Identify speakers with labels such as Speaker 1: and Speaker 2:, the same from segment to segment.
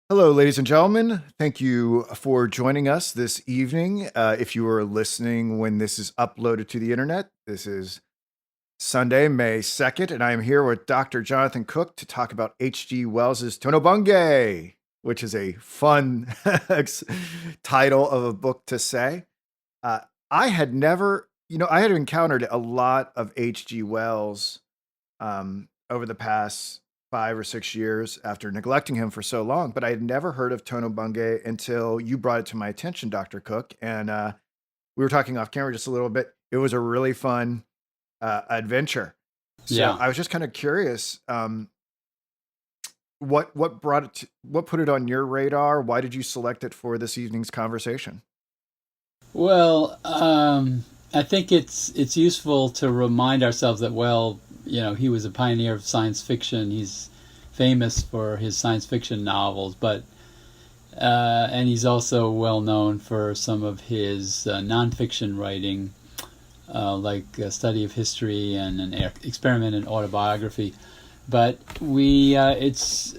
Speaker 1: Hello, ladies and gentlemen. Thank you for joining us this evening. If you are listening when this is uploaded to the internet, this is Sunday, May 2nd, and I am here with Dr. Jonathan Cook to talk about H.G. Wells's Tono-Bungay, which is a fun title of a book to say. Uh, I had never, I had encountered a lot of H.G. Wells over the past 5 or 6 years after neglecting him for so long, but I had never heard of Tono-Bungay until you brought it to my attention, Dr. Cook. And we were talking off camera just a little bit. It was a really fun adventure. So
Speaker 2: Yeah.
Speaker 1: I was just kind of curious, what put it on your radar? Why did you select it for this evening's conversation?
Speaker 2: Well, I think it's useful to remind ourselves that he was a pioneer of science fiction. He's famous for his science fiction novels, but and he's also well known for some of his nonfiction writing, like a study of history and an experiment in autobiography. But it's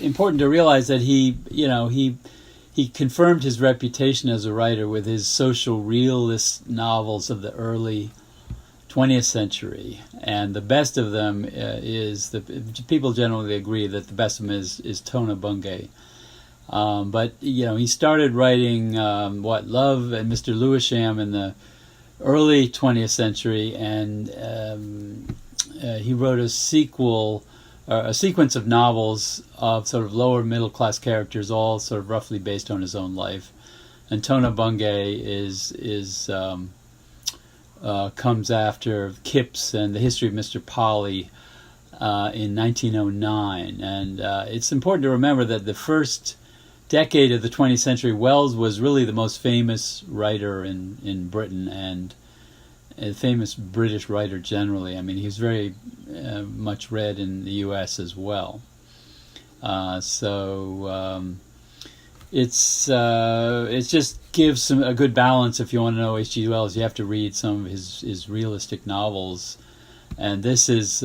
Speaker 2: important to realize that he confirmed his reputation as a writer with his social realist novels of the early 20th century, and the best of them people generally agree that the best of them is Tono-Bungay. But he started writing Love and Mr. Lewisham in the early 20th century, and he wrote a sequence of novels of sort of lower middle class characters, all sort of roughly based on his own life. And Tono-Bungay comes after Kipps and the History of Mr. Polly in 1909. And it's important to remember that the first decade of the 20th century, Wells was really the most famous writer in Britain, and a famous British writer generally. I mean, he's very much read in the U.S. as well. It just gives a good balance. If you want to know H.G. Wells, you have to read some of his realistic novels, and this is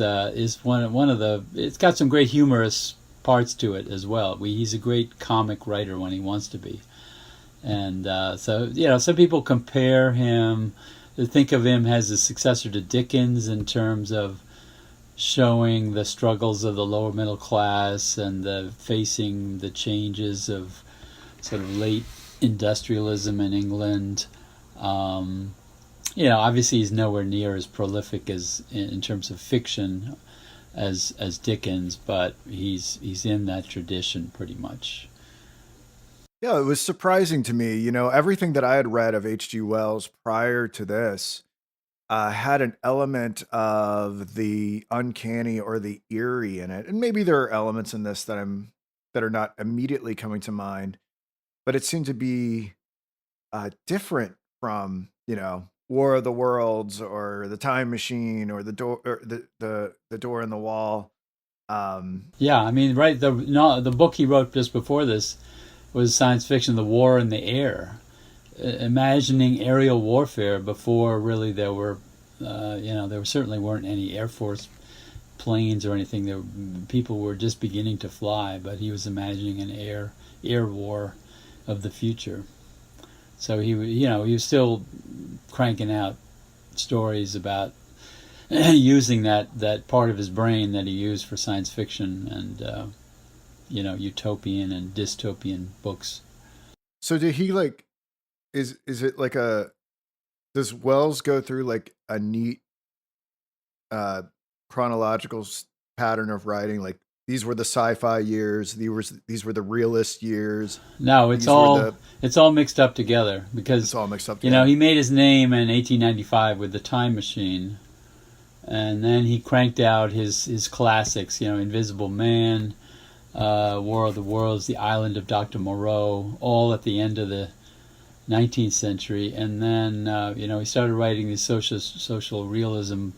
Speaker 2: one of the. It's got some great humorous parts to it as well. He's a great comic writer when he wants to be, and some people compare him. They think of him as a successor to Dickens in terms of showing the struggles of the lower middle class and facing the changes of sort of late industrialism in England. Obviously he's nowhere near as prolific as in terms of fiction as Dickens, but he's in that tradition pretty much.
Speaker 1: Yeah, it was surprising to me. Everything that I had read of H.G. Wells prior to this had an element of the uncanny or the eerie in it, and maybe there are elements in this that are not immediately coming to mind, but it seemed to be different from War of the Worlds or the Time Machine or the door or the door in the wall.
Speaker 2: Yeah, I mean, right. The book he wrote just before this was science fiction, The War in the Air, imagining aerial warfare before really there certainly weren't any Air Force planes or anything. People were just beginning to fly, but he was imagining an air war of the future. So he was still cranking out stories about using that part of his brain that he used for science fiction and utopian and dystopian books.
Speaker 1: So did he is it like a does Wells go through like a neat uh chronological pattern of writing, like these were the sci-fi years, these were the realist years,
Speaker 2: No,
Speaker 1: these were the
Speaker 2: it's all mixed up together
Speaker 1: it's
Speaker 2: because
Speaker 1: all mixed up together.
Speaker 2: he made his name in 1895 with the Time Machine, and then he cranked out his classics. Invisible Man, War of the Worlds, The Island of Dr. Moreau, all at the end of the 19th century, and then he started writing these social realism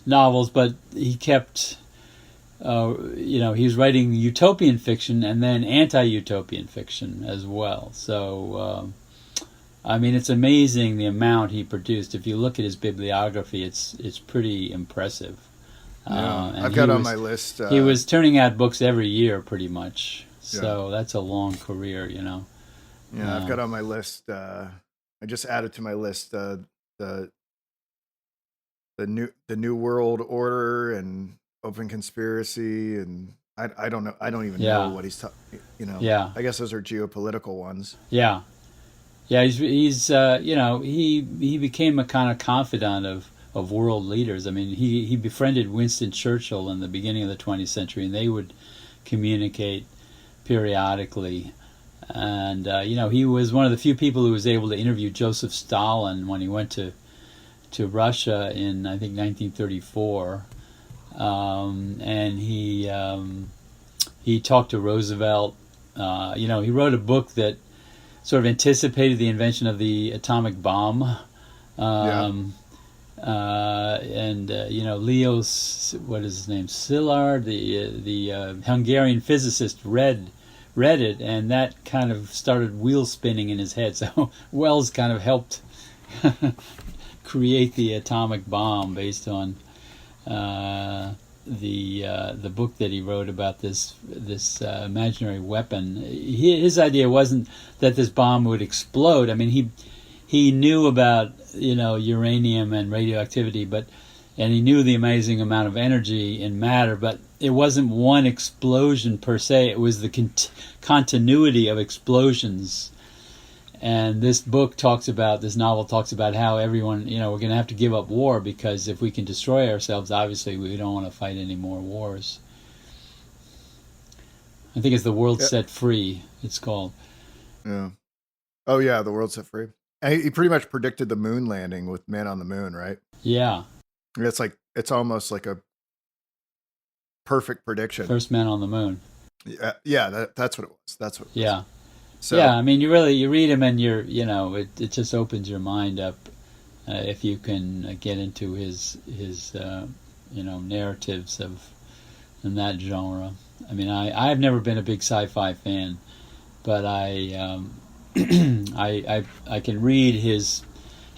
Speaker 2: novels, but he kept he was writing utopian fiction and then anti-utopian fiction as well. So I mean, it's amazing the amount he produced. If you look at his bibliography, it's pretty impressive.
Speaker 1: Yeah,
Speaker 2: And
Speaker 1: I've got on my list.
Speaker 2: he was turning out books every year, pretty much.
Speaker 1: Yeah.
Speaker 2: So that's a long career, you know.
Speaker 1: Yeah, I've got on my list. I just added to my list the the New World Order and Open Conspiracy, and I don't know. I don't even know
Speaker 2: Yeah,
Speaker 1: what he's you know.
Speaker 2: yeah,
Speaker 1: I guess those are geopolitical ones.
Speaker 2: yeah, yeah. He's you know, he became a kind of confidant of world leaders. I mean, he befriended Winston Churchill in the beginning of the 20th century, and they would communicate periodically. And you know, he was one of the few people who was able to interview Joseph Stalin when he went to Russia in, I think, 1934, and he talked to Roosevelt. You know, he wrote a book that sort of anticipated the invention of the atomic bomb.
Speaker 1: Yeah.
Speaker 2: Um, and you know, Leo, what is his name, Szilard, the Hungarian physicist, read it, and that kind of started wheel spinning in his head. So Wells kind of helped create the atomic bomb based on the book that he wrote about this imaginary weapon. His idea wasn't that this bomb would explode. I mean, he knew about, you know, uranium and radioactivity, and he knew the amazing amount of energy in matter, but it wasn't one explosion per se. It was the continuity of explosions. And this novel talks about how everyone, you know, we're going to have to give up war, because if we can destroy ourselves, obviously we don't want to fight any more wars. I think it's The World
Speaker 1: Yeah.
Speaker 2: Set Free, it's called.
Speaker 1: Yeah. Oh yeah, the world set free. And he pretty much predicted the moon landing with Man on the Moon, right?
Speaker 2: Yeah,
Speaker 1: It's almost like a perfect prediction.
Speaker 2: First Man on the Moon.
Speaker 1: Yeah, yeah, that's what it was. That's what it was.
Speaker 2: Yeah.
Speaker 1: So
Speaker 2: Yeah, I mean, you read him, and you know, it just opens your mind up if you can get into his you know, narratives of in that genre. I mean, I've never been a big sci-fi fan, but I can read his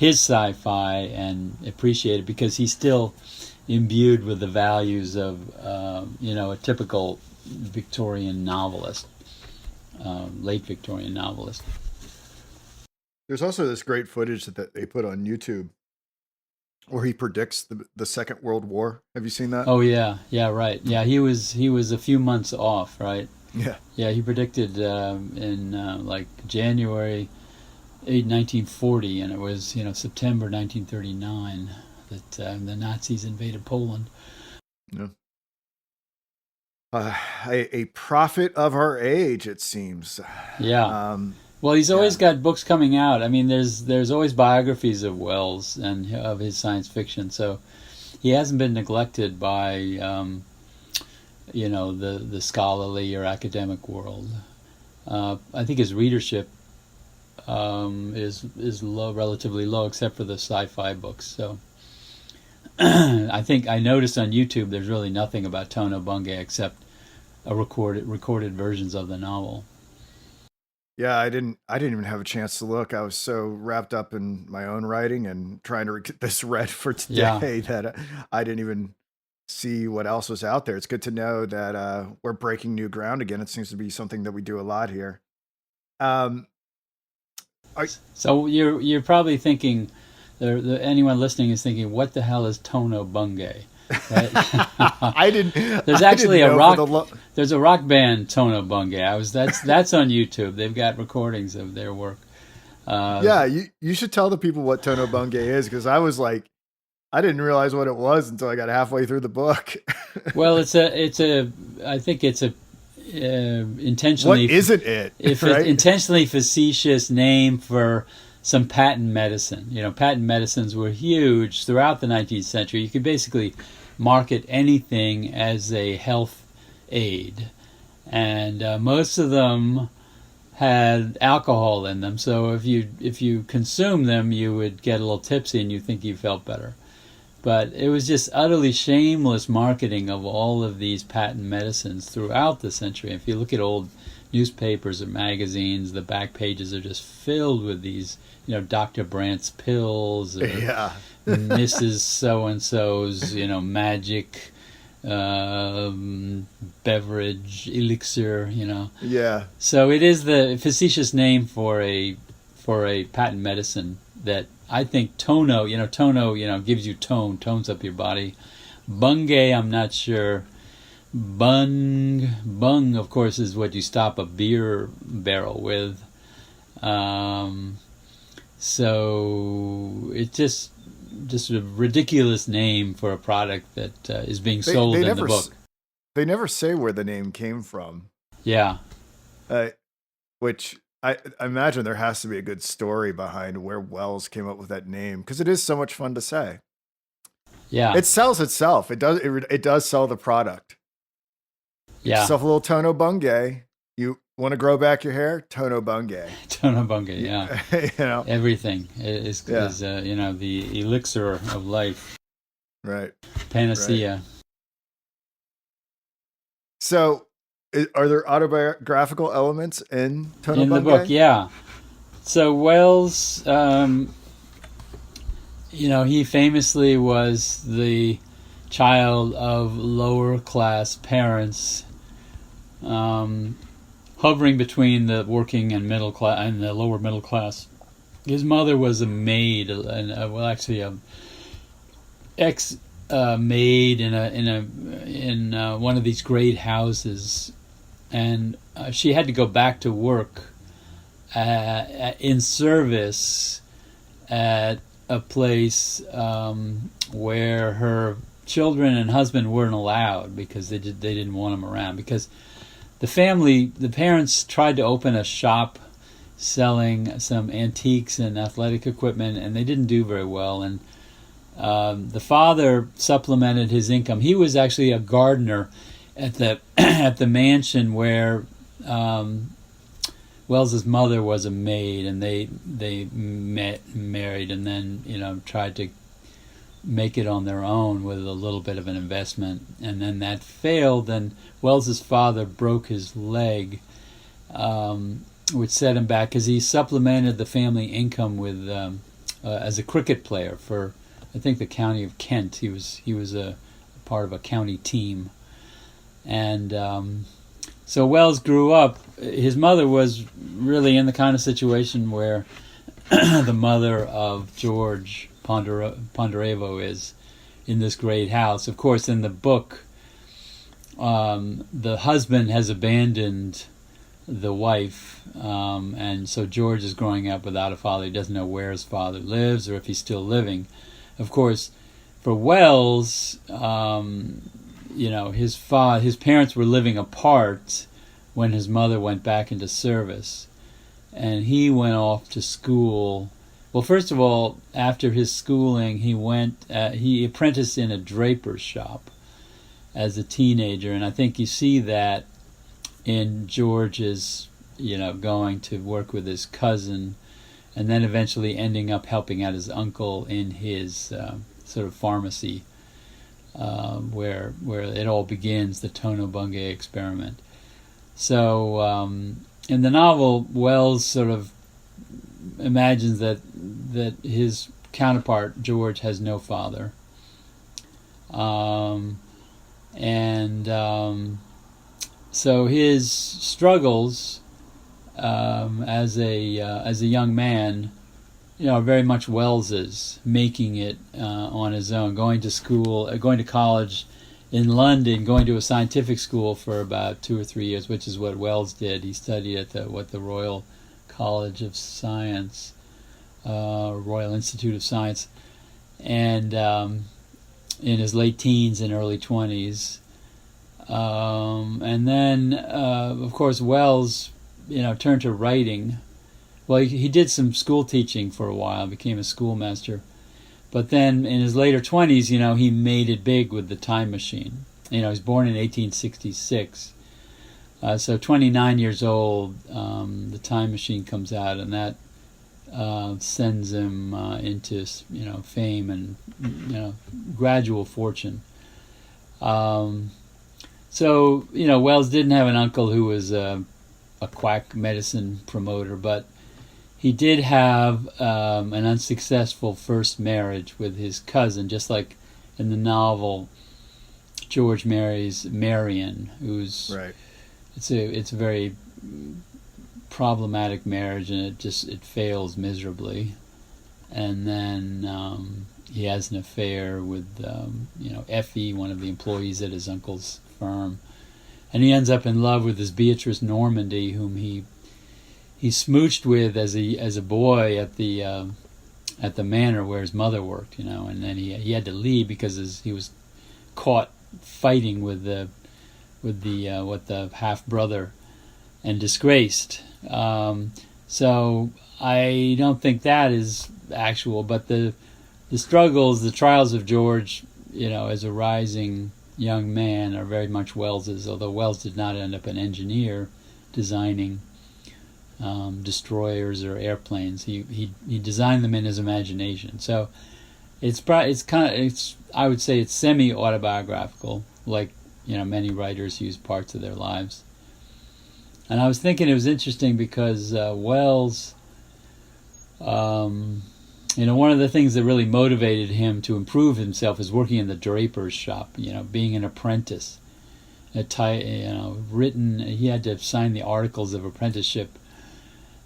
Speaker 2: sci-fi and appreciate it, because he's still imbued with the values of you know, a typical Victorian novelist. Late Victorian novelist.
Speaker 1: there's also this great footage that they put on YouTube where he predicts the Second World War. Have you seen that?
Speaker 2: Oh yeah, yeah, right. Yeah, he was a few months off, right?
Speaker 1: Yeah.
Speaker 2: Yeah, he predicted in like January 1940, and it was, you know, September 1939 that the Nazis invaded Poland.
Speaker 1: Yeah. A prophet of our age, it seems.
Speaker 2: Yeah.
Speaker 1: Um,
Speaker 2: Well, he's
Speaker 1: yeah.
Speaker 2: always got books coming out. I mean, there's always biographies of Wells and of his science fiction, so he hasn't been neglected by you know, the scholarly or academic world. I think his readership is low, relatively low, except for the sci-fi books. So I think I noticed on YouTube there's really nothing about Tono-Bungay except a recorded versions of the novel.
Speaker 1: Yeah, I didn't even have a chance to look. I was so wrapped up in my own writing and trying to get this read for
Speaker 2: Yeah,
Speaker 1: today that I didn't even see what else was out there. It's good to know that we're breaking new ground again. It seems to be something that we do a lot here. Um, I,
Speaker 2: so you're probably thinking, anyone listening is thinking, what the hell is Tono-Bungay, right?
Speaker 1: I didn't.
Speaker 2: There's
Speaker 1: I
Speaker 2: actually
Speaker 1: didn't
Speaker 2: a
Speaker 1: know for
Speaker 2: rock. There's a rock band, Tono-Bungay. That's on YouTube. They've got recordings of their work.
Speaker 1: Yeah, you should tell the people what Tono-Bungay is, because I was like, I didn't realize what it was until I got halfway through the book.
Speaker 2: Well, it's a I think it's a intentionally,
Speaker 1: What isn't it?
Speaker 2: if
Speaker 1: Right?
Speaker 2: it's intentionally facetious name for some patent medicine. You know, patent medicines were huge throughout the 19th century. You could basically market anything as a health aid, and most of them had alcohol in them. So if you consume them, you would get a little tipsy and you think you felt better. But it was just utterly shameless marketing of all of these patent medicines throughout the century. If you look at old newspapers or magazines, the back pages are just filled with these, you know, Dr. Brandt's pills or
Speaker 1: Yeah.
Speaker 2: Mrs. So-and-so's, you know, magic beverage, elixir,
Speaker 1: Yeah.
Speaker 2: So it is the facetious name for a patent medicine that I think tono, gives you tones up your body. Bungay, I'm not sure. Bung, of course, is what you stop a beer barrel with. So it's just a ridiculous name for a product that is being sold
Speaker 1: They
Speaker 2: in
Speaker 1: never
Speaker 2: the book.
Speaker 1: they never say where the name came from.
Speaker 2: Yeah,
Speaker 1: Uh, which I imagine there has to be a good story behind where Wells came up with that name because it is so much fun to say.
Speaker 2: yeah,
Speaker 1: It sells itself. It does sell the product. Get
Speaker 2: yeah.
Speaker 1: yourself a little Tono-Bungay. You want to grow back your hair? Tono-Bungay.
Speaker 2: Tono-Bungay, yeah.
Speaker 1: You know.
Speaker 2: Everything is
Speaker 1: Yeah.
Speaker 2: the elixir of life,
Speaker 1: Right.
Speaker 2: panacea.
Speaker 1: So, are there autobiographical elements in Tono
Speaker 2: In the book,
Speaker 1: Bungay?
Speaker 2: yeah. So Wells, he famously was the child of lower class parents, hovering between the working and middle class and the lower middle class. His mother was a maid, and actually a ex maid in one of these great houses, and she had to go back to work in service at a place where her children and husband weren't allowed because they didn't want them around, because the parents tried to open a shop selling some antiques and athletic equipment, and they didn't do very well. And the father supplemented his income. He was actually a gardener at the at the mansion where Wells's mother was a maid, and they married, and then tried to make it on their own with a little bit of an investment, and then that failed. And Wells's father broke his leg, which set him back because he supplemented the family income with as a cricket player for, I think, the county of Kent. He was a part of a county team, and so Wells grew up. His mother was really in the kind of situation where the mother of George Ponderevo is in this great house. Of course, in the book, the husband has abandoned the wife, and so George is growing up without a father. He doesn't know where his father lives or if he's still living. Of course, for Wells, his parents were living apart when his mother went back into service, and he went off to school. Well, first of all, after his schooling, he apprenticed in a draper's shop as a teenager, and I think you see that in George's, going to work with his cousin, and then eventually ending up helping out his uncle in his sort of pharmacy, where it all begins, the Tono-Bungay experiment. So in the novel, Wells sort of imagines that his counterpart George has no father, so his struggles as a young man, are very much Wells's, making it on his own, going to school, going to college in London, going to a scientific school for about 2 or 3 years, which is what Wells did. He studied at the Royal College of Science, Royal Institute of Science, and in his late teens and early 20s. And then, of course, Wells, turned to writing. Well, he did some school teaching for a while, became a schoolmaster. But then in his later 20s, he made it big with The Time Machine. He was born in 1866. So 29 years old, The Time Machine comes out, and that sends him into fame and gradual fortune. So Wells didn't have an uncle who was a quack medicine promoter, but he did have an unsuccessful first marriage with his cousin, just like in the novel. George marries Marion, who's
Speaker 1: Right.
Speaker 2: it's a very problematic marriage, and it fails miserably. And then he has an affair with Effie, one of the employees at his uncle's firm, and he ends up in love with this Beatrice Normandy, whom he smooched with as a boy at the manor where his mother worked, and then he had to leave because he was caught fighting with the half brother and disgraced. So I don't think that is actual, but the struggles, the trials of George, as a rising young man, are very much Wells's. Although Wells did not end up an engineer designing destroyers or airplanes, he designed them in his imagination. So I would say it's semi-autobiographical, like many writers use parts of their lives. And I was thinking it was interesting because Wells, one of the things that really motivated him to improve himself is working in the draper's shop. Being an apprentice. He had to sign the articles of apprenticeship,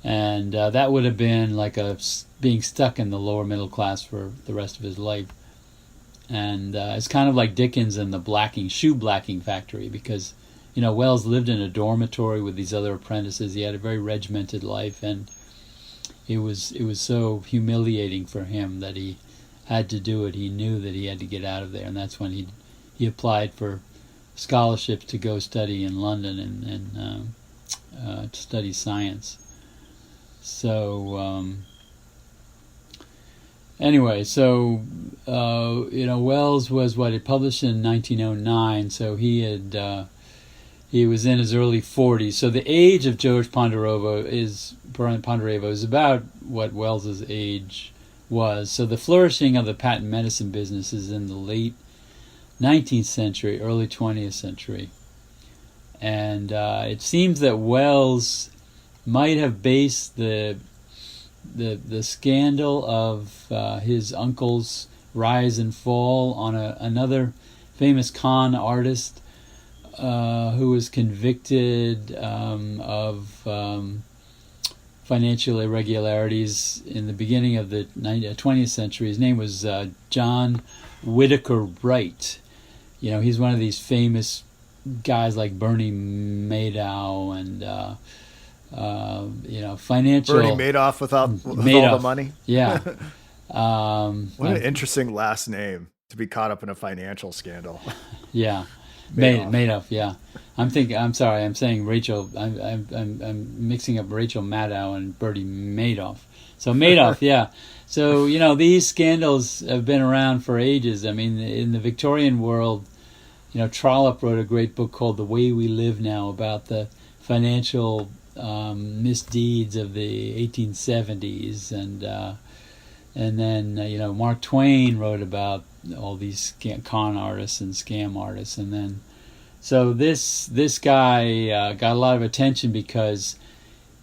Speaker 2: and that would have been like being stuck in the lower middle class for the rest of his life. And it's kind of like Dickens and the shoe blacking factory, because Wells lived in a dormitory with these other apprentices. He had a very regimented life, and it was so humiliating for him that he had to do it. He knew that he had to get out of there, and that's when he applied for scholarships to go study in London and to study science. So anyway, Wells was it published in 1909, so he was in his early 40s. So the age of George Ponderovo is about what Wells's age was. So the flourishing of the patent medicine business is in the late 19th century, early 20th century. And it seems that Wells might have based the scandal of his uncle's rise and fall on another famous con artist who was convicted of financial irregularities in the beginning of the 20th century. His name was John Whitaker Wright. He's one of these famous guys like Bernie Madoff and financial.
Speaker 1: Bernie Madoff with all the money.
Speaker 2: Yeah.
Speaker 1: What an interesting last name to be caught up in a financial scandal.
Speaker 2: Yeah. Madoff, yeah. I'm saying Rachel. I'm mixing up Rachel Maddow and Bertie Madoff. So Madoff, yeah. So these scandals have been around for ages. I mean, in the Victorian world, Trollope wrote a great book called The Way We Live Now about the financial misdeeds of the 1870s, and then Mark Twain wrote about all these con artists and scam artists, and then so this guy got a lot of attention because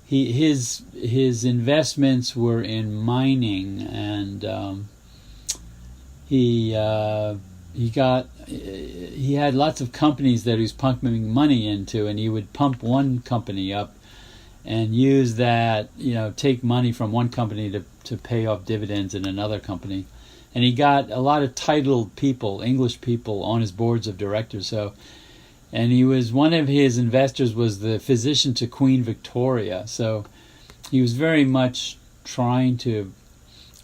Speaker 2: his investments were in mining, and he had lots of companies that he was pumping money into, and he would pump one company up and use that, take money from one company to pay off dividends in another company. And he got a lot of titled people, English people, on his boards of directors. So, and one of his investors was the physician to Queen Victoria. So he was very much trying to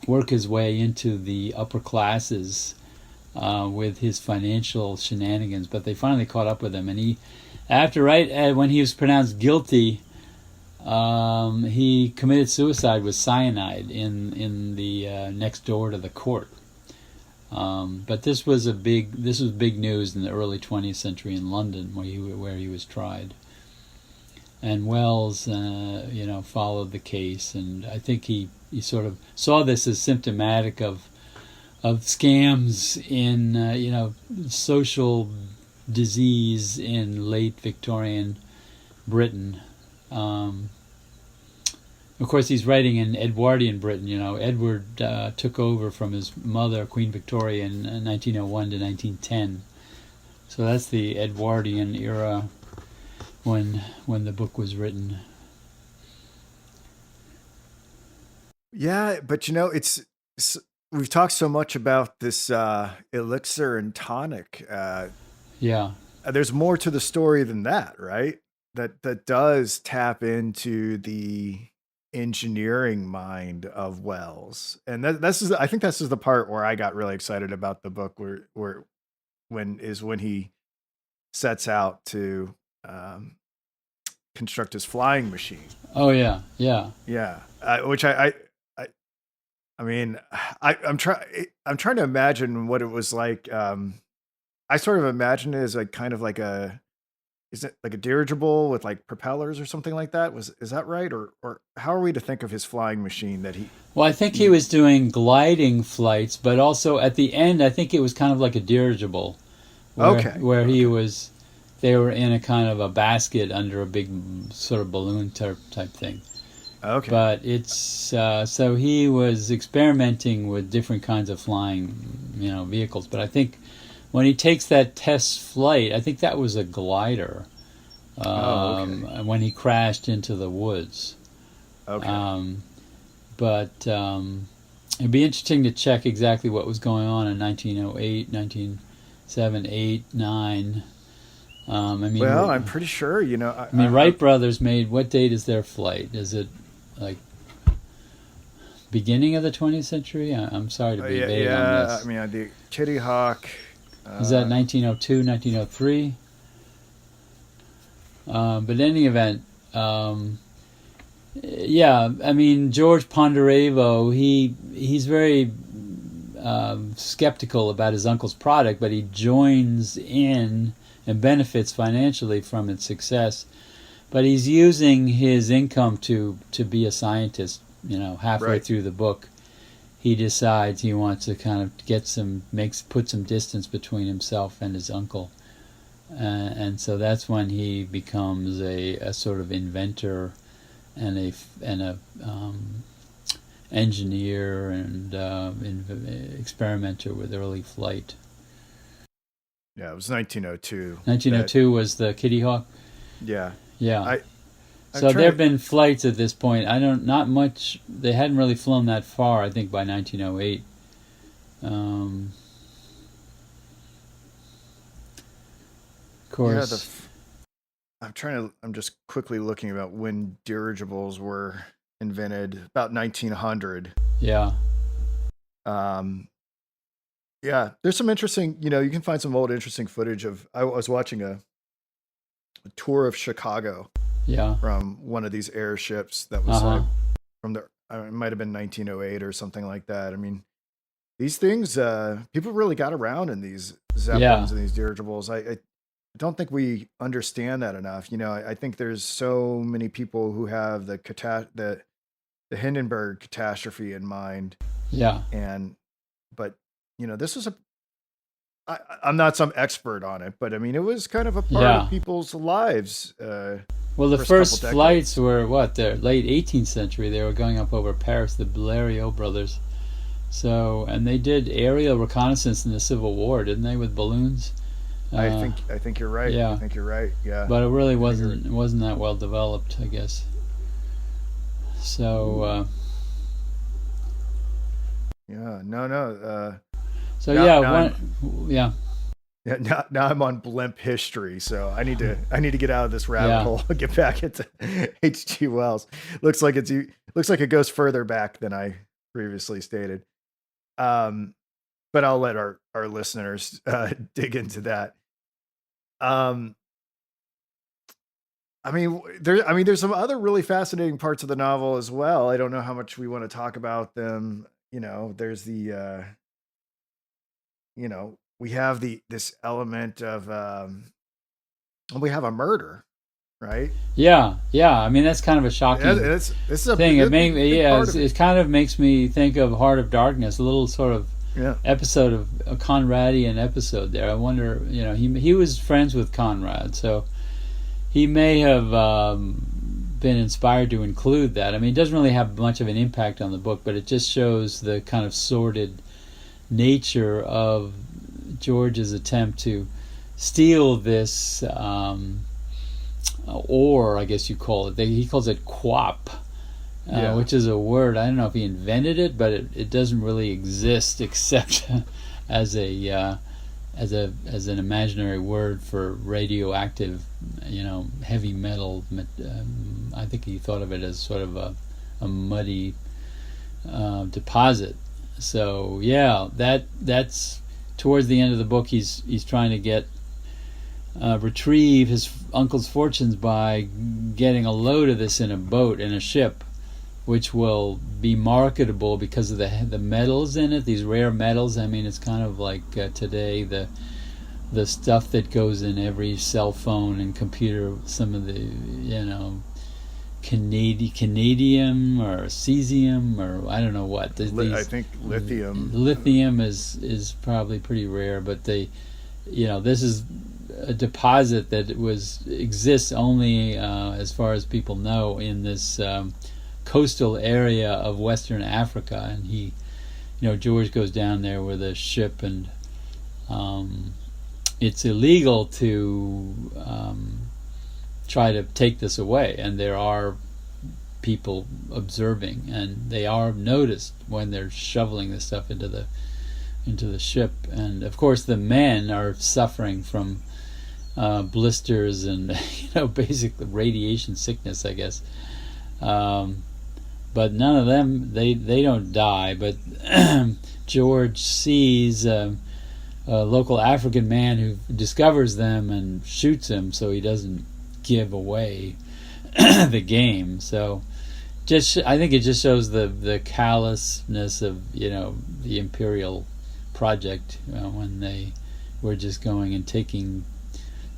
Speaker 2: work his way into the upper classes with his financial shenanigans. But they finally caught up with him. And when he was pronounced guilty, he committed suicide with cyanide in the next door to the court. But this was big news in the early 20th century in London, where he was tried. And Wells, followed the case, and I think he sort of saw this as symptomatic of scams in social disease in late Victorian Britain. Of course, he's writing in Edwardian Britain. Edward took over from his mother, Queen Victoria, in 1901 to 1910. So that's the Edwardian era when the book was written.
Speaker 1: Yeah, but we've talked so much about this elixir and tonic.
Speaker 2: Yeah.
Speaker 1: There's more to the story than that, right? That does tap into the engineering mind of Wells, and I think this is the part where I got really excited about the book, where when he sets out to um, construct his flying machine.
Speaker 2: Oh yeah, yeah,
Speaker 1: Yeah, which I I mean, I'm trying to imagine what it was like. I sort of imagine it as like kind of like is it like a dirigible with like propellers or something like that? Is that right? Or how are we to think of his flying machine that
Speaker 2: Well, I think he
Speaker 1: he
Speaker 2: was doing gliding flights, but also at the end, I think it was kind of like a dirigible,
Speaker 1: okay,
Speaker 2: where he
Speaker 1: okay,
Speaker 2: was. They were in a kind of a basket under a big sort of balloon type thing.
Speaker 1: okay,
Speaker 2: But it's so he was experimenting with different kinds of flying, vehicles. But I think when he takes that test flight, I think that was a glider.
Speaker 1: oh, okay,
Speaker 2: When he crashed into the woods.
Speaker 1: okay.
Speaker 2: Um, but it'd be interesting to check exactly what was going on in 1908, 1907, 8, 9. I
Speaker 1: Well,
Speaker 2: mean,
Speaker 1: I'm pretty sure,
Speaker 2: Wright brothers made. What date is their flight? Is it like beginning of the 20th century? I'm sorry to be
Speaker 1: yeah,
Speaker 2: vague on
Speaker 1: yeah. I
Speaker 2: this.
Speaker 1: mean, the Kitty Hawk.
Speaker 2: Is that
Speaker 1: Uh,
Speaker 2: 1902, 1903? But in any event, yeah. I mean, George Ponderevo. He's very skeptical about his uncle's product, but he joins in and benefits financially from its success. But he's using his income to be a scientist. Halfway
Speaker 1: right.
Speaker 2: through the book, he decides he wants to kind of put some distance between himself and his uncle, and so that's when he becomes a sort of inventor and a engineer and experimenter with early flight.
Speaker 1: Yeah, it was 1902. That
Speaker 2: 1902 was the Kitty Hawk.
Speaker 1: yeah.
Speaker 2: Yeah.
Speaker 1: I I'm
Speaker 2: So there
Speaker 1: trying
Speaker 2: have been flights at this point. Not much. They hadn't really flown that far. I think by 1908. Of
Speaker 1: yeah,
Speaker 2: course.
Speaker 1: I'm just quickly looking about when dirigibles were invented, about 1900.
Speaker 2: Yeah.
Speaker 1: Um, yeah, there's some interesting, you can find some old interesting footage I was watching a tour of Chicago
Speaker 2: Yeah.
Speaker 1: from one of these airships that
Speaker 2: Uh
Speaker 1: was
Speaker 2: huh.
Speaker 1: from it might have been 1908 or something like that. I mean, these things, people really got around in these
Speaker 2: Yeah.
Speaker 1: zeppelins and these dirigibles. I don't think we understand that enough. I think there's so many people who have the Hindenburg catastrophe in mind,
Speaker 2: Yeah.
Speaker 1: and but this was I'm not some expert on it, but I mean, it was kind of a part of
Speaker 2: Yeah.
Speaker 1: people's lives
Speaker 2: Well, the
Speaker 1: first couple
Speaker 2: first flights
Speaker 1: decades.
Speaker 2: were the late 18th century. They were going up over Paris, the Blériot brothers. So, and they did aerial reconnaissance in the Civil War, didn't they, with balloons? Uh,
Speaker 1: I think you're right. I
Speaker 2: yeah,
Speaker 1: think you're right. Yeah,
Speaker 2: but it really
Speaker 1: I think you're right.
Speaker 2: wasn't that well developed, I guess. So,
Speaker 1: Yeah, no, no.
Speaker 2: so
Speaker 1: Now,
Speaker 2: yeah,
Speaker 1: now I'm
Speaker 2: yeah,
Speaker 1: yeah, now I'm on blimp history, so I need to get out of this rabbit
Speaker 2: yeah,
Speaker 1: hole and get back into H.G. Wells. Looks like it goes further back than I previously stated. Um, but I'll let our listeners dig into that. Um, I mean, there's some other really fascinating parts of the novel as well. I don't know how much we want to talk about them. There's we have this element of we have a murder, right?
Speaker 2: yeah, yeah. I mean, that's kind of a
Speaker 1: And
Speaker 2: shocking
Speaker 1: this is a
Speaker 2: thing. It
Speaker 1: big, big part of it.
Speaker 2: it kind of makes me think of Heart of Darkness, a little sort of
Speaker 1: Yeah,
Speaker 2: episode of a Conradian episode there. I wonder, he was friends with Conrad, so he may have been inspired to include that. I mean, it doesn't really have much of an impact on the book, but it just shows the kind of sordid nature of George's attempt to steal this ore, I guess you call it. He calls it quap, which is a word. I don't know if he invented it, but it doesn't really exist except as an imaginary word for radioactive, heavy metal. I think he thought of it as sort of a muddy deposit. So yeah, that's towards the end of the book. He's trying to retrieve his uncle's fortunes by getting a load of this in a boat, in a ship, which will be marketable because of the metals in it, these rare metals. I mean, it's kind of like today the stuff that goes in every cell phone and computer, some of the canadium or cesium or I don't know what.
Speaker 1: I think lithium.
Speaker 2: Lithium is probably pretty rare, but this is a deposit that exists only, as far as people know, in this coastal area of Western Africa. And George goes down there with a ship, and it's illegal to try to take this away, and there are people observing, and they are noticed when they're shoveling this stuff into the ship. And of course the men are suffering from blisters and basically radiation sickness, I guess. But none of them, they don't die. But George sees a local African man who discovers them and shoots him, so he doesn't give away the game. So I think it just shows the callousness of the imperial project, when they were just going and taking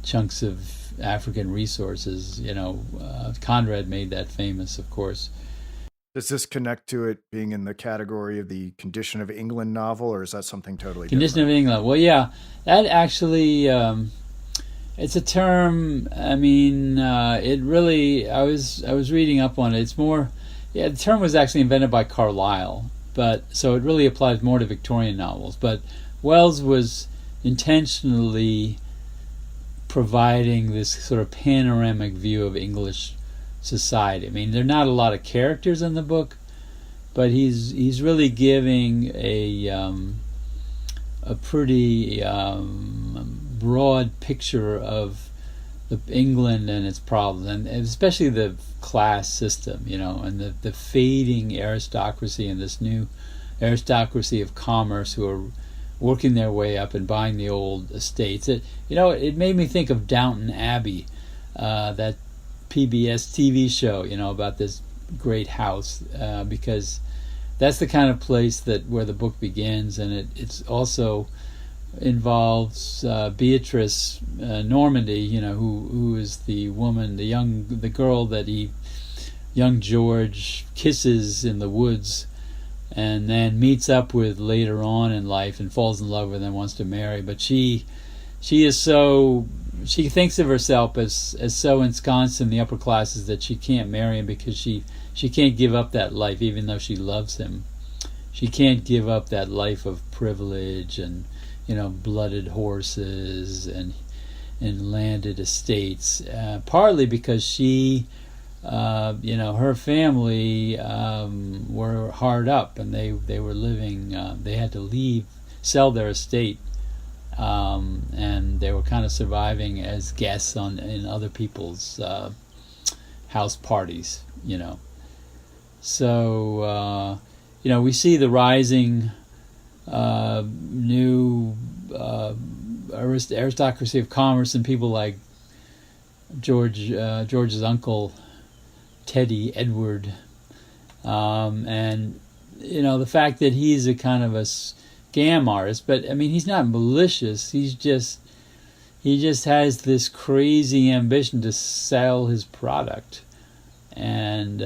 Speaker 2: chunks of African resources. Conrad made that famous, of course.
Speaker 1: Does this connect to it being in the category of the Condition of England novel, or is that something totally
Speaker 2: Condition
Speaker 1: different?
Speaker 2: of England. Well, yeah, that actually, it's a term. I mean, it really. I was reading up on it. It's more. Yeah, the term was actually invented by Carlyle, but so it really applies more to Victorian novels. But Wells was intentionally providing this sort of panoramic view of English society. I mean, there are not a lot of characters in the book, but he's really giving a pretty broad picture of England and its problems, and especially the class system, and the fading aristocracy and this new aristocracy of commerce who are working their way up and buying the old estates. It made me think of Downton Abbey, that PBS TV show, about this great house, because that's the kind of place where the book begins, and it's also involves Beatrice Normandy, who is the woman, the girl that young George kisses in the woods, and then meets up with later on in life and falls in love with and wants to marry. But she thinks of herself as so ensconced in the upper classes that she can't marry him because she can't give up that life, even though she loves him. She can't give up that life of privilege and blooded horses and landed estates, partly because she her family were hard up, and they were living, they had to sell their estate, and they were kind of surviving as guests in other people's house parties, So we see the rising new aristocracy of commerce, and people like George's uncle Teddy Edward, and the fact that he's a kind of a scam artist, but I mean he's not malicious. He just has this crazy ambition to sell his product, and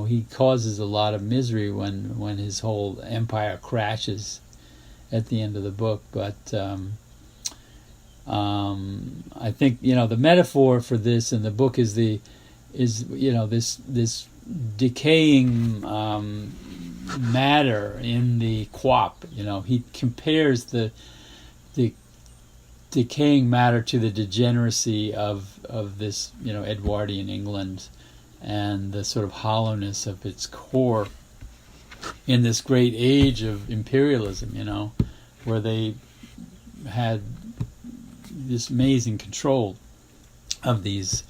Speaker 2: he causes a lot of misery when his whole empire crashes at the end of the book. But I think the metaphor for this in the book is this decaying matter in the quap. He compares the decaying matter to the degeneracy of this, Edwardian England, and the sort of hollowness of its core in this great age of imperialism, where they had this amazing control of these,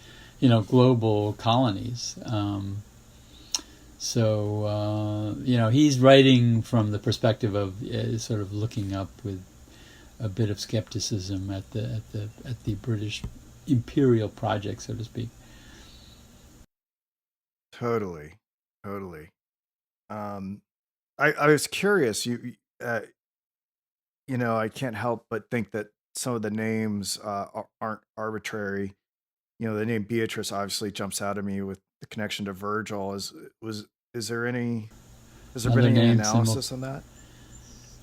Speaker 2: global colonies. He's writing from the perspective of sort of looking up with a bit of skepticism at the British imperial project, so to speak.
Speaker 1: Totally, totally. Um, I was curious. I can't help but think that some of the names aren't arbitrary. The name Beatrice obviously jumps out at me with the connection to Virgil. Is there any has there been
Speaker 2: Another
Speaker 1: any
Speaker 2: name symbol.
Speaker 1: analysis on that?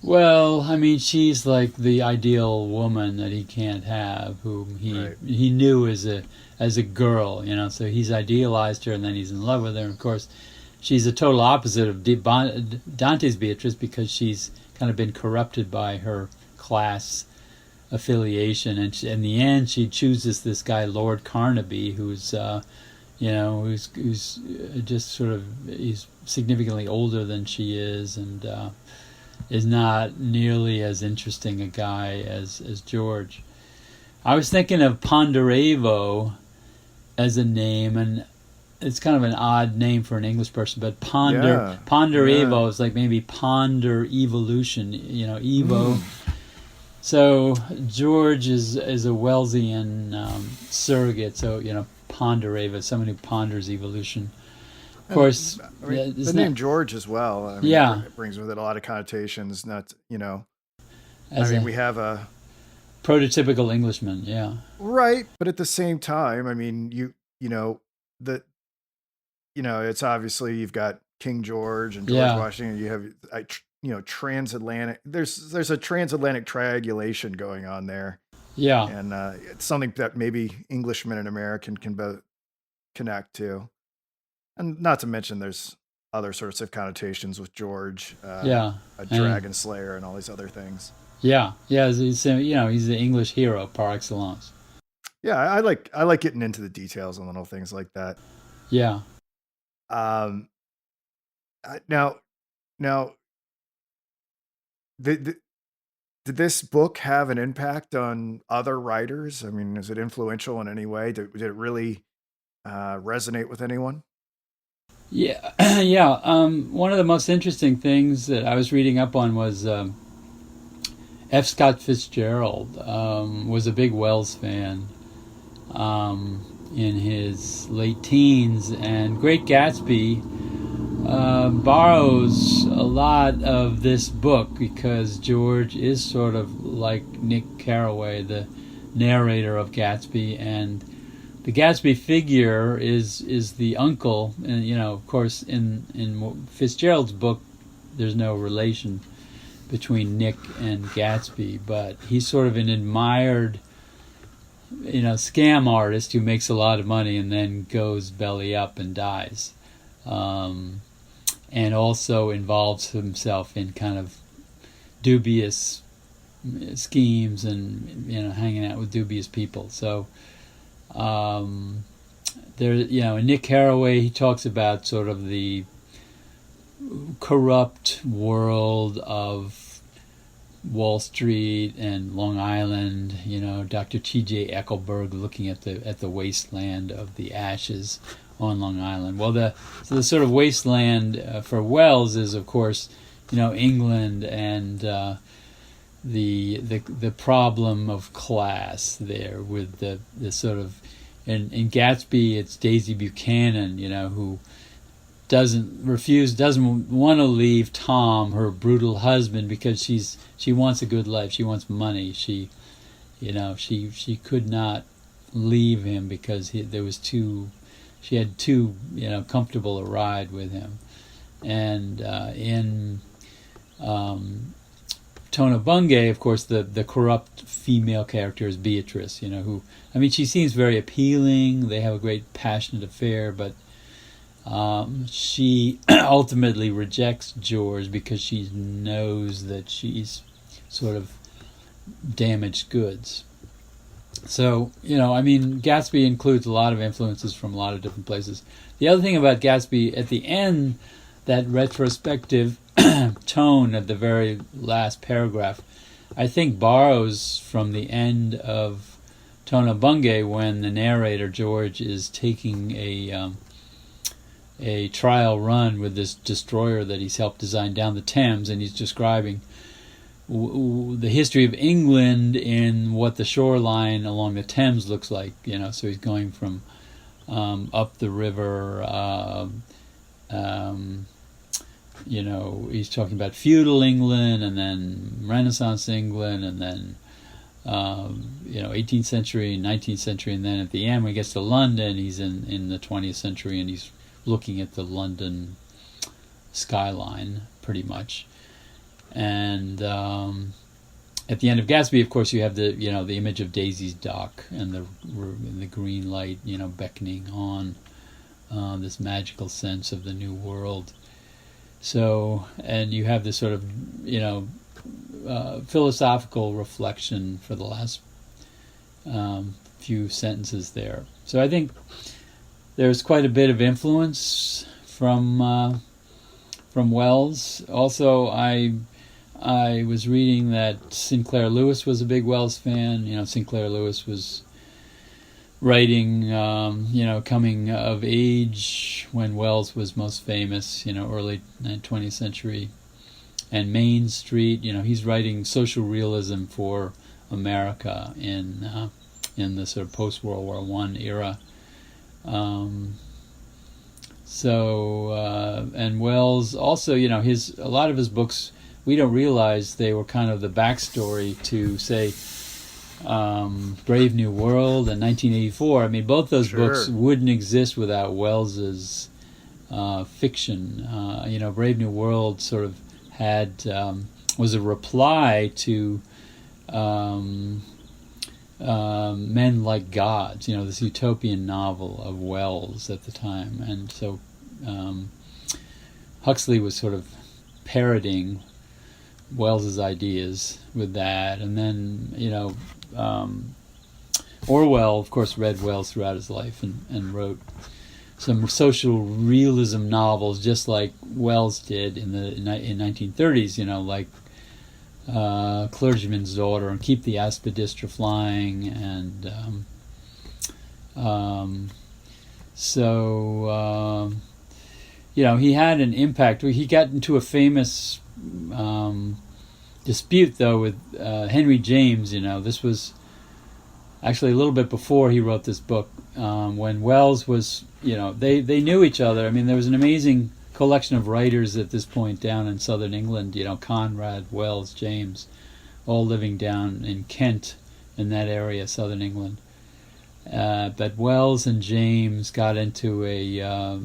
Speaker 2: Well, I mean, she's like the ideal woman that he can't have, whom
Speaker 1: Right.
Speaker 2: he knew as a girl, So he's idealized her, and then he's in love with her. And of course, she's a total opposite of Dante's Beatrice, because she's kind of been corrupted by her class affiliation, and in the end, she chooses this guy Lord Carnaby, who's just sort of, he's significantly older than she is, and is not nearly as interesting a guy as George. I was thinking of Ponderevo as a name, and it's kind of an odd name for an English person, but
Speaker 1: Yeah.
Speaker 2: Ponderevo
Speaker 1: Yeah.
Speaker 2: is like maybe ponder evolution, Evo.
Speaker 1: Mm.
Speaker 2: So George is a Wellesian surrogate, so Ponderevo, someone who ponders evolution. Of course,
Speaker 1: I mean, the
Speaker 2: it's
Speaker 1: name
Speaker 2: not,
Speaker 1: George as well. I mean,
Speaker 2: yeah,
Speaker 1: it brings with it a lot of connotations. Not, I
Speaker 2: as
Speaker 1: mean,
Speaker 2: a
Speaker 1: we have a
Speaker 2: prototypical Englishman, yeah.
Speaker 1: right, but at the same time, I mean, the it's obviously you've got King George and George
Speaker 2: Yeah,
Speaker 1: Washington. You have transatlantic. There's a transatlantic triangulation going on there,
Speaker 2: yeah,
Speaker 1: and it's something that maybe Englishman and American can both connect to. And not to mention, there's other sorts of connotations with George,
Speaker 2: yeah,
Speaker 1: a
Speaker 2: and
Speaker 1: dragon slayer, and all these other things.
Speaker 2: yeah. He's he's the English hero par excellence.
Speaker 1: Yeah, I like getting into the details and little things like that.
Speaker 2: Yeah.
Speaker 1: Um, now, now, the, did this book have an impact on other writers? I mean, is it influential in any way? Did it really resonate with anyone?
Speaker 2: Yeah, yeah. One of the most interesting things that I was reading up on was F. Scott Fitzgerald was a big Wells fan in his late teens, and Great Gatsby borrows a lot of this book because George is sort of like Nick Carraway, the narrator of Gatsby, and the Gatsby figure is the uncle, and of course, in Fitzgerald's book, there's no relation between Nick and Gatsby, but he's sort of an admired, scam artist who makes a lot of money and then goes belly up and dies, and also involves himself in kind of dubious schemes and hanging out with dubious people. So. There, in Nick Carraway, he talks about sort of the corrupt world of Wall Street and Long Island. Dr. T.J. Eckelberg looking at the wasteland of the ashes on Long Island. Well, the sort of wasteland for Wells is, of course, England and the problem of class there with the sort of in Gatsby, it's Daisy Buchanan, who doesn't want to leave Tom, her brutal husband, because she wants a good life, she wants money, she could not leave him because she had too comfortable a ride with him, and in Tono-Bungay, of course, the corrupt female character is Beatrice, who, I mean, she seems very appealing. They have a great passionate affair, but she ultimately rejects George because she knows that she's sort of damaged goods. So, I mean, Gatsby includes a lot of influences from a lot of different places. The other thing about Gatsby, at the end, that retrospective tone at the very last paragraph, I think borrows from the end of Tono-Bungay when the narrator, George, is taking a trial run with this destroyer that he's helped design down the Thames, and he's describing the history of England in what the shoreline along the Thames looks like. So he's going from up the river. He's talking about feudal England, and then Renaissance England, and then 18th century, 19th century, and then at the end when he gets to London, he's in the 20th century, and he's looking at the London skyline pretty much. And at the end of Gatsby, of course, you have the image of Daisy's dock and the green light, beckoning on, this magical sense of the new world. So, and you have this sort of philosophical reflection for the last few sentences there. So I think there's quite a bit of influence from Wells. Also, I was reading that Sinclair Lewis was a big Wells fan. Sinclair Lewis was writing, coming of age when Wells was most famous, early 20th century. And Main Street, he's writing social realism for America in the sort of post-World War I era. And Wells also, a lot of his books, we don't realize they were kind of the backstory to, say, Brave New World and 1984. I mean, both those books wouldn't exist without Wells's fiction. Brave New World sort of was a reply to Men Like Gods, this utopian novel of Wells at the time. And so Huxley was sort of parodying Wells's ideas with that. And then, Orwell, of course, read Wells throughout his life and wrote some social realism novels, just like Wells did in 1930s, like Clergyman's Daughter and Keep the Aspidistra Flying, and he had an impact. He got into a famous dispute, though, with Henry James. This was actually a little bit before he wrote this book, when Wells was, they knew each other. I mean, there was an amazing collection of writers at this point down in southern England, Conrad, Wells, James, all living down in Kent, in that area, southern England. But Wells and James got into a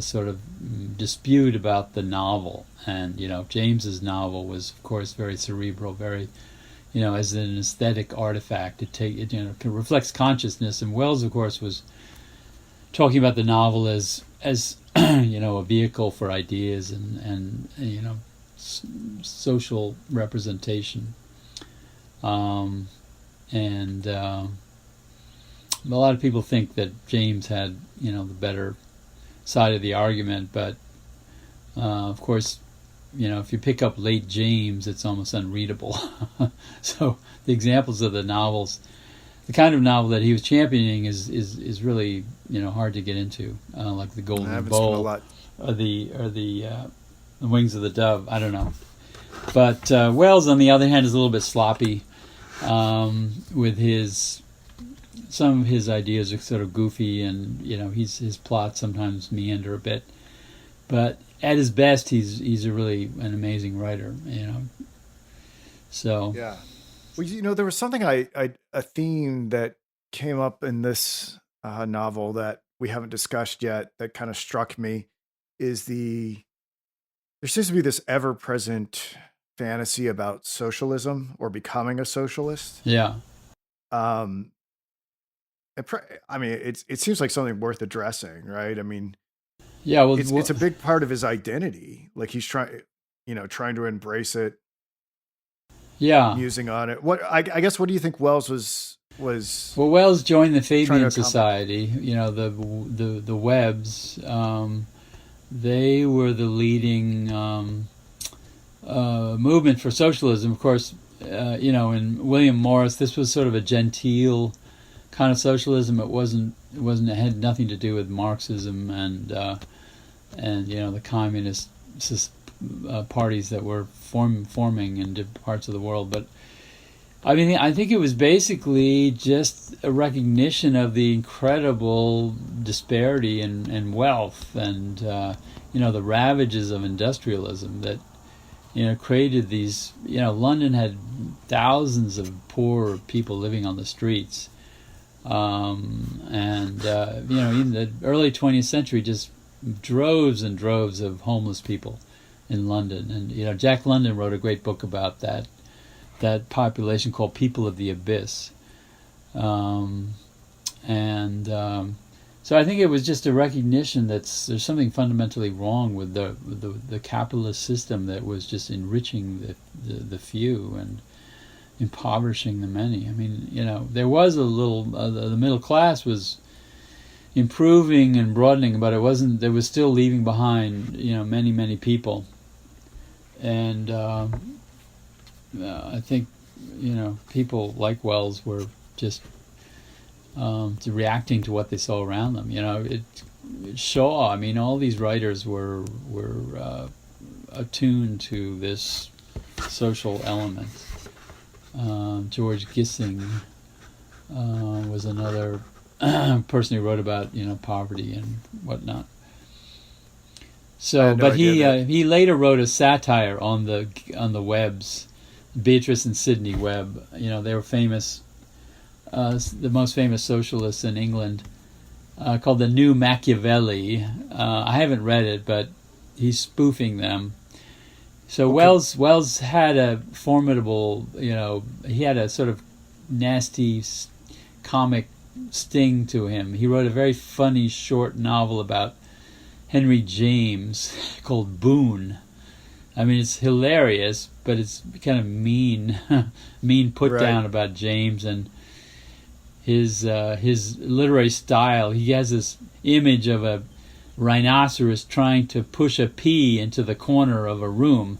Speaker 2: sort of dispute about the novel. And, James's novel was, of course, very cerebral, very, as an aesthetic artifact. It reflects consciousness. And Wells, of course, was talking about the novel as a vehicle for ideas and social representation. And a lot of people think that James had, the better side of the argument, but of course, if you pick up late James, it's almost unreadable. So the examples of the novels, the kind of novel that he was championing is really hard to get into, like the Golden Bowl or the Wings of the Dove. I don't know, but Wells, on the other hand, is a little bit sloppy with some of his ideas are sort of goofy, and his plots sometimes meander a bit, but at his best, he's an amazing writer. So
Speaker 1: yeah. Well, there was something a theme that came up in this novel that we haven't discussed yet that kind of struck me is there seems to be this ever-present fantasy about socialism or becoming a socialist.
Speaker 2: Yeah.
Speaker 1: It seems like something worth addressing, right? I mean,
Speaker 2: yeah, well,
Speaker 1: it's a big part of his identity. Like he's trying to embrace it.
Speaker 2: Yeah.
Speaker 1: Musing on it. I guess, what do you think Wells was was
Speaker 2: Well, Wells joined the
Speaker 1: trying to
Speaker 2: Fabian
Speaker 1: accomplish?
Speaker 2: Society. You know, the Webbs. They were the leading movement for socialism. Of course, in William Morris, this was sort of a genteel kind of socialism. It wasn't. It had nothing to do with Marxism and the communist parties that were forming in different parts of the world. But I mean, I think it was basically just a recognition of the incredible disparity in wealth and the ravages of industrialism that created these. London had thousands of poor people living on the streets, in the early 20th century, just droves and droves of homeless people in London. And Jack London wrote a great book about that population called People of the Abyss. So I think it was just a recognition that there's something fundamentally wrong with the capitalist system that was just enriching the few and impoverishing the many. I mean, there was a little the middle class was improving and broadening, but it wasn't. There was still leaving behind many people, and I think people like Wells were just reacting to what they saw around them. Shaw. I mean, all these writers were attuned to this social element. George Gissing was another person who wrote about poverty and whatnot. So, but he later wrote a satire on the Webbs, Beatrice and Sidney Webb. They were famous, the most famous socialists in England, called the New Machiavelli. I haven't read it, but he's spoofing them. So okay. Wells had a formidable, he had a sort of nasty comic sting to him. He wrote a very funny short novel about Henry James called Boone. I mean, it's hilarious, but it's kind of mean put down about James and his literary style. He has this image of a rhinoceros trying to push a pea into the corner of a room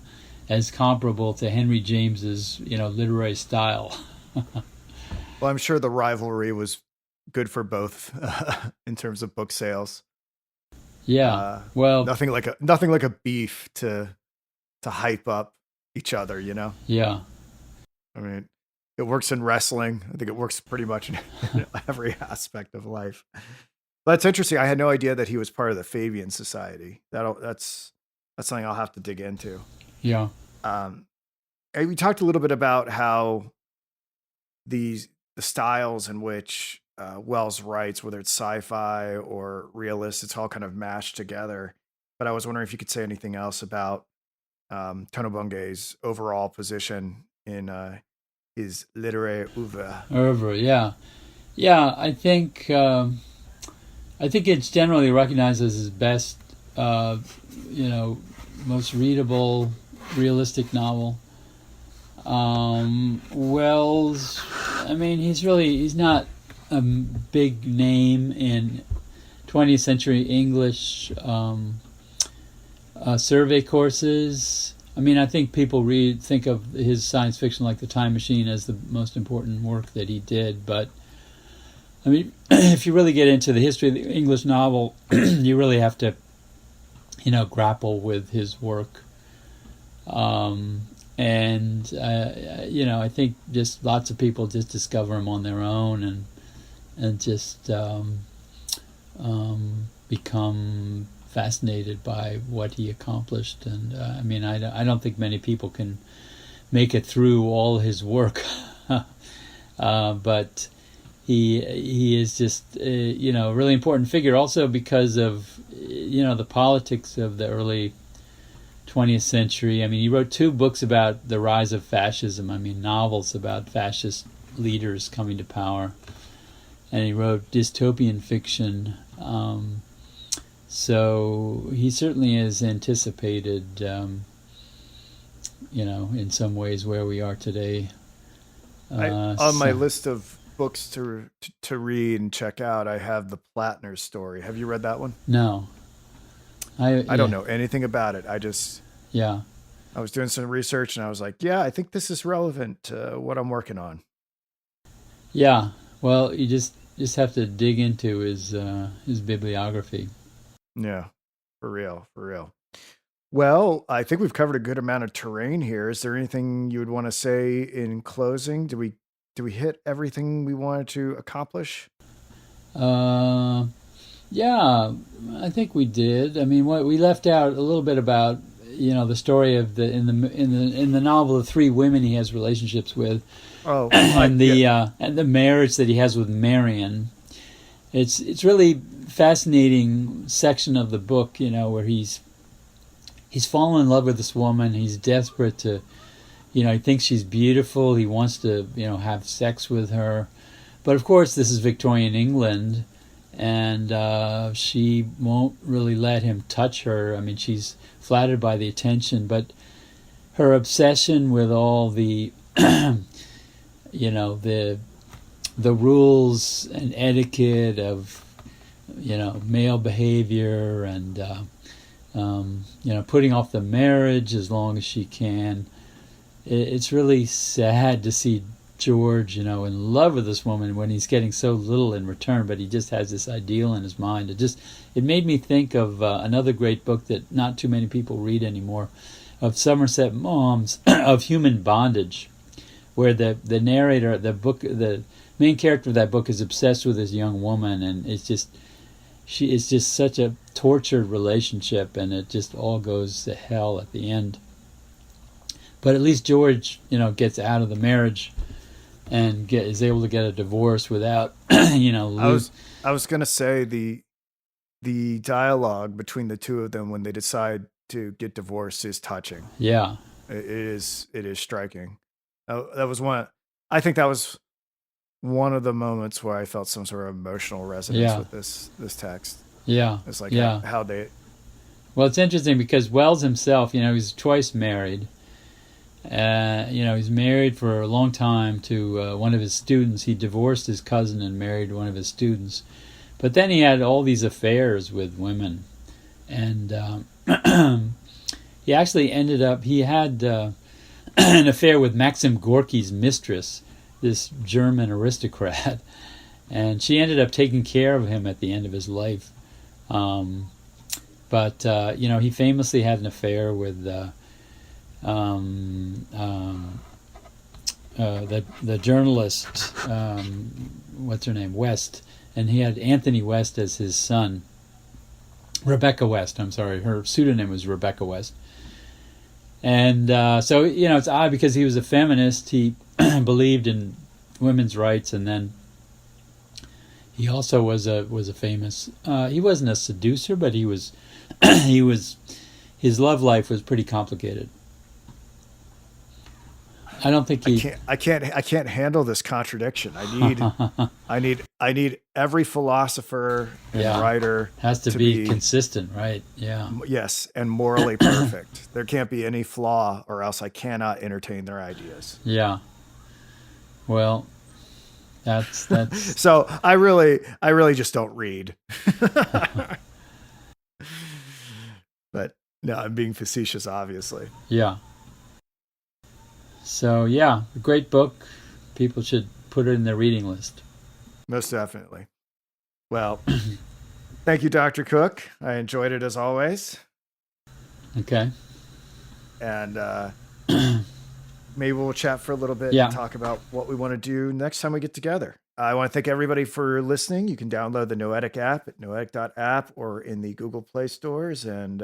Speaker 2: as comparable to Henry James's literary style.
Speaker 1: Well, I'm sure the rivalry was good for both in terms of book sales.
Speaker 2: Yeah.
Speaker 1: Nothing like a beef to hype up each other,
Speaker 2: Yeah.
Speaker 1: I mean, it works in wrestling. I think it works pretty much in every aspect of life. That's interesting. I had no idea that he was part of the Fabian Society. That's something I'll have to dig into.
Speaker 2: Yeah.
Speaker 1: And we talked a little bit about how the styles in which Wells writes, whether it's sci-fi or realist, it's all kind of mashed together. But I was wondering if you could say anything else about Tono-Bungay's overall position in his literary oeuvre.
Speaker 2: Yeah. I think it's generally recognized as his best, most readable, realistic novel. Wells, I mean, he's not a big name in 20th century English survey courses. I mean, I think people think of his science fiction like The Time Machine as the most important work that he did. But, I mean, if you really get into the history of the English novel, you really have to, grapple with his work. I think just lots of people just discover him on their own and just become fascinated by what he accomplished. And I don't think many people can make it through all his work, but he is just a really important figure. Also because of the politics of the early 20th century. I mean, he wrote 2 books about the rise of fascism. I mean, novels about fascist leaders coming to power. And he wrote dystopian fiction. So he certainly has anticipated, in some ways where we are today.
Speaker 1: On my list of books to read and check out, I have the Plattner story. Have you read that one?
Speaker 2: No,
Speaker 1: I don't
Speaker 2: yeah,
Speaker 1: know anything about it.
Speaker 2: yeah,
Speaker 1: I was doing some research and I was like, yeah, I think this is relevant to what I'm working on.
Speaker 2: yeah. Well, you just have to dig into his bibliography.
Speaker 1: Yeah, for real, for real. Well, I think we've covered a good amount of terrain here. Is there anything you would want to say in closing? Do we hit everything we wanted to accomplish?
Speaker 2: Uh, yeah, I think we did. I mean, what we left out a little bit about the story of the novel, the three women he has relationships with,
Speaker 1: Oh, I
Speaker 2: and
Speaker 1: yeah.
Speaker 2: the marriage that he has with Marion. It's really fascinating section of the book, where he's fallen in love with this woman. He's desperate to, he thinks she's beautiful. He wants to, have sex with her. But of course, this is Victorian England, and she won't really let him touch her. I mean, she's flattered by the attention, but her obsession with all the, the rules and etiquette of, male behavior and putting off the marriage as long as she can. It's really sad to see George, in love with this woman when he's getting so little in return, but he just has this ideal in his mind. It made me think of another great book that not too many people read anymore, of Somerset Maugham's of Human Bondage, where the narrator, the main character of that book is obsessed with this young woman, and it's just such a tortured relationship, and it just all goes to hell at the end. But at least George, gets out of the marriage and is able to get a divorce without,
Speaker 1: I was gonna say the dialogue between the two of them when they decide to get divorced is touching.
Speaker 2: yeah,
Speaker 1: It is striking. That was one. I think that was one of the moments where I felt some sort of emotional resonance
Speaker 2: yeah,
Speaker 1: with this text.
Speaker 2: yeah,
Speaker 1: It's like
Speaker 2: yeah.
Speaker 1: how they.
Speaker 2: Well, it's interesting because Wells himself, he's twice married. He's married for a long time to one of his students. He divorced his cousin and married one of his students. But then he had all these affairs with women. And he actually ended up, he had an affair with Maxim Gorky's mistress, this German aristocrat. And she ended up taking care of him at the end of his life. But he famously had an affair with the journalist, what's her name, West, and he had Anthony West as his son. Rebecca West, I'm sorry, her pseudonym was Rebecca West. And so it's odd because he was a feminist. He believed in women's rights, and then he also was a famous. He wasn't a seducer, but he was. His love life was pretty complicated. I don't think he.
Speaker 1: I can't handle this contradiction. I need every philosopher and
Speaker 2: Yeah,
Speaker 1: writer
Speaker 2: has to be consistent, right? Yeah,
Speaker 1: yes, and morally perfect. There can't be any flaw, or else I cannot entertain their ideas.
Speaker 2: yeah. Well, that's
Speaker 1: So I really just don't read. But no, I'm being facetious, obviously.
Speaker 2: yeah. So yeah, a great book. People should put it in their reading list.
Speaker 1: Most definitely. Well, thank you, Dr. Cook. I enjoyed it as always.
Speaker 2: Okay.
Speaker 1: And maybe we'll chat for a little bit
Speaker 2: Yeah.
Speaker 1: and talk about what we want to do next time we get together. I want to thank everybody for listening. You can download the Noetic app at noetic.app or in the Google Play stores and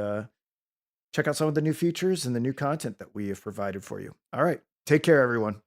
Speaker 1: check out some of the new features and the new content that we have provided for you. All right. Take care, everyone.